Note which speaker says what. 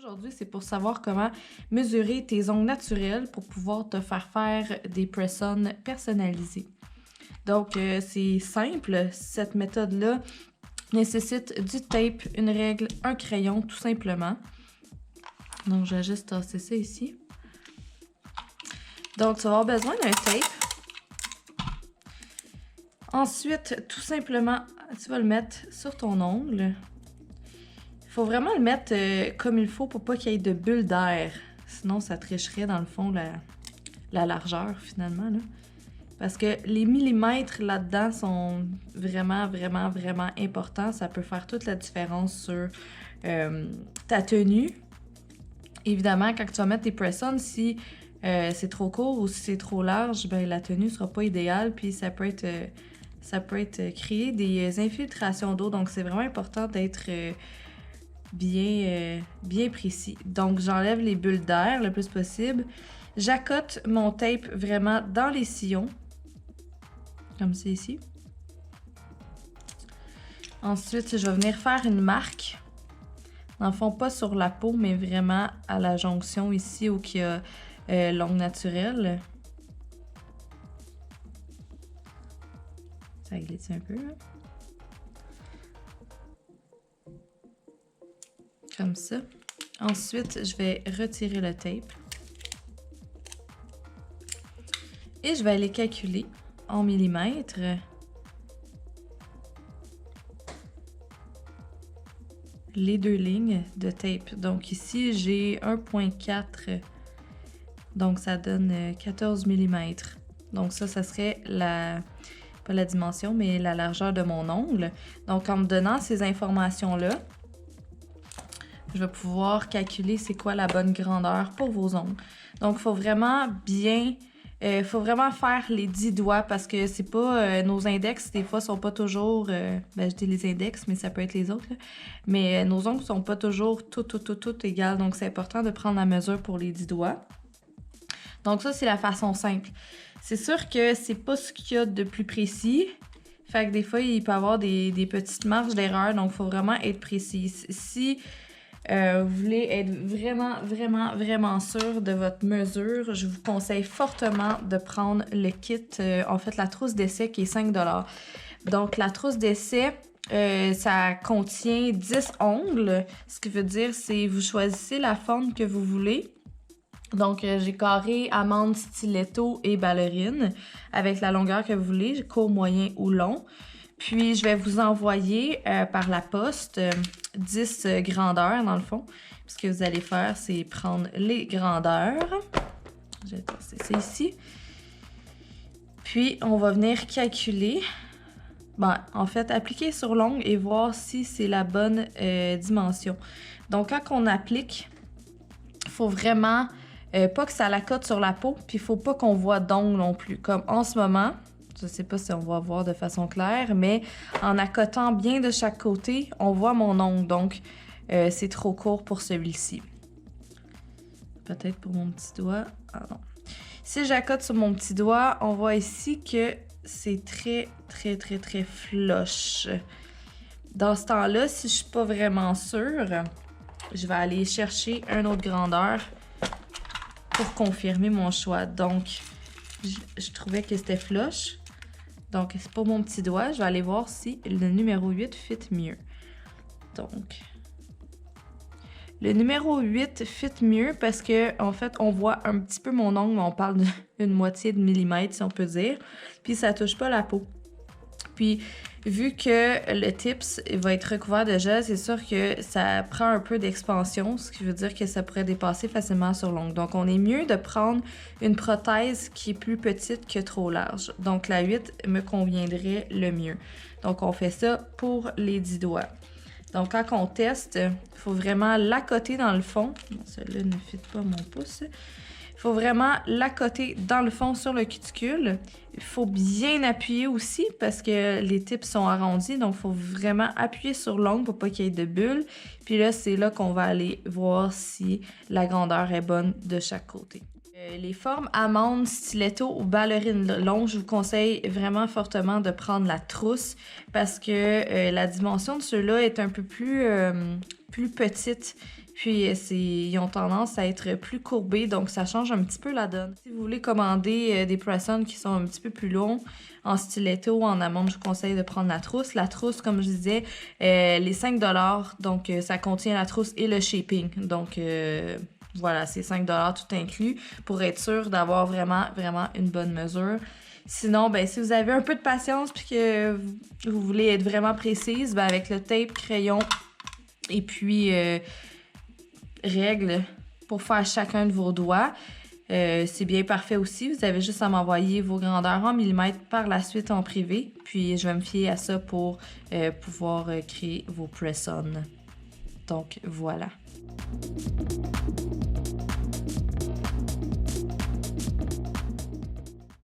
Speaker 1: Aujourd'hui, c'est pour savoir comment mesurer tes ongles naturels pour pouvoir te faire des press-ons personnalisés. Donc, c'est simple. Cette méthode-là nécessite du tape, une règle, un crayon, tout simplement. Donc, je vais juste tasser ça ici. Donc, tu vas avoir besoin d'un tape. Ensuite, tout simplement, tu vas le mettre sur ton ongle. Il faut vraiment le mettre comme il faut pour pas qu'il y ait de bulles d'air. Sinon, ça tricherait dans le fond la largeur finalement, là. Parce que les millimètres là-dedans sont vraiment, vraiment, vraiment importants. Ça peut faire toute la différence sur ta tenue. Évidemment, quand tu vas mettre tes press-ons, si c'est trop court ou si c'est trop large, ben, la tenue sera pas idéale. Puis ça peut être créer des infiltrations d'eau. Donc, c'est vraiment important d'être bien précis. Donc, j'enlève les bulles d'air le plus possible. J'accote mon tape vraiment dans les sillons. Comme c'est ici. Ensuite, je vais venir faire une marque. Dans le fond, pas sur la peau, mais vraiment à la jonction ici où il y a l'ongle naturel. Ça glisse un peu, hein? Comme ça. Ensuite, je vais retirer le tape. Et je vais aller calculer en millimètres. Les deux lignes de tape. Donc ici, j'ai 1,4. Donc ça donne 14 mm. Donc ça serait pas la dimension, mais la largeur de mon ongle. Donc en me donnant ces informations-là, je vais pouvoir calculer c'est quoi la bonne grandeur pour vos ongles. Donc il faut vraiment faire les 10 doigts parce que c'est pas nos index, des fois, sont pas toujours... je dis les index, mais ça peut être les autres. Là. Mais nos ongles sont pas toujours tout égales. Donc, c'est important de prendre la mesure pour les 10 doigts. Donc, ça, c'est la façon simple. C'est sûr que c'est pas ce qu'il y a de plus précis. Fait que des fois, il peut y avoir des petites marges d'erreur. Donc, il faut vraiment être précis. Si... vous voulez être vraiment sûr de votre mesure, je vous conseille fortement de prendre le kit, en fait la trousse d'essai qui est 5 $. Donc la trousse d'essai, ça contient 10 ongles, ce qui veut dire c'est vous choisissez la forme que vous voulez. Donc j'ai carré, amande, stiletto et ballerine avec la longueur que vous voulez, court, moyen ou long. Puis, je vais vous envoyer par la poste 10 grandeurs, dans le fond. Puis, ce que vous allez faire, c'est prendre les grandeurs. Je vais passer ça ici. Puis, on va venir calculer. En fait, appliquer sur l'ongle et voir si c'est la bonne dimension. Donc, quand on applique, il faut vraiment pas que ça l'accote sur la peau. Puis, il faut pas qu'on voit d'ongle non plus. Comme en ce moment... Je ne sais pas si on va voir de façon claire, mais en accotant bien de chaque côté, on voit mon ongle. Donc, c'est trop court pour celui-ci. Peut-être pour mon petit doigt. Ah non. Si j'accote sur mon petit doigt, on voit ici que c'est très flush. Dans ce temps-là, si je ne suis pas vraiment sûre, je vais aller chercher une autre grandeur pour confirmer mon choix. Donc, je trouvais que c'était flush. Donc, c'est pour mon petit doigt. Je vais aller voir si le numéro 8 fit mieux. Donc, le numéro 8 fit mieux parce que en fait, on voit un petit peu mon ongle. On parle d'une moitié de millimètre, si on peut dire. Puis, ça touche pas la peau. Puis, vu que le tips va être recouvert de gel, c'est sûr que ça prend un peu d'expansion, ce qui veut dire que ça pourrait dépasser facilement sur l'ongle. Donc, on est mieux de prendre une prothèse qui est plus petite que trop large. Donc, la 8 me conviendrait le mieux. Donc, on fait ça pour les 10 doigts. Donc, quand on teste, il faut vraiment l'accoter dans le fond. Bon, celui-là ne fit pas mon pouce. Il faut vraiment l'accoter dans le fond sur le cuticule. Il faut bien appuyer aussi parce que les tips sont arrondis. Donc, il faut vraiment appuyer sur l'ongle pour pas qu'il y ait de bulles. Puis là, c'est là qu'on va aller voir si la grandeur est bonne de chaque côté. Les formes amande, stiletto ou ballerine longue, je vous conseille vraiment fortement de prendre la trousse parce que la dimension de ceux-là est un peu plus petite Puis ils ont tendance à être plus courbés, donc ça change un petit peu la donne. Si vous voulez commander des press-on qui sont un petit peu plus longs, en stiletto ou en amande, je vous conseille de prendre la trousse. La trousse, comme je disais, les 5$, donc ça contient la trousse et le shipping. Donc voilà, c'est 5$ tout inclus pour être sûr d'avoir vraiment, vraiment une bonne mesure. Sinon, ben, si vous avez un peu de patience puis que vous voulez être vraiment précise, ben, avec le tape, crayon et puis règle pour faire chacun de vos doigts. C'est bien parfait aussi. Vous avez juste à m'envoyer vos grandeurs en millimètres par la suite en privé. Puis je vais me fier à ça pour pouvoir créer vos press-on. Donc voilà.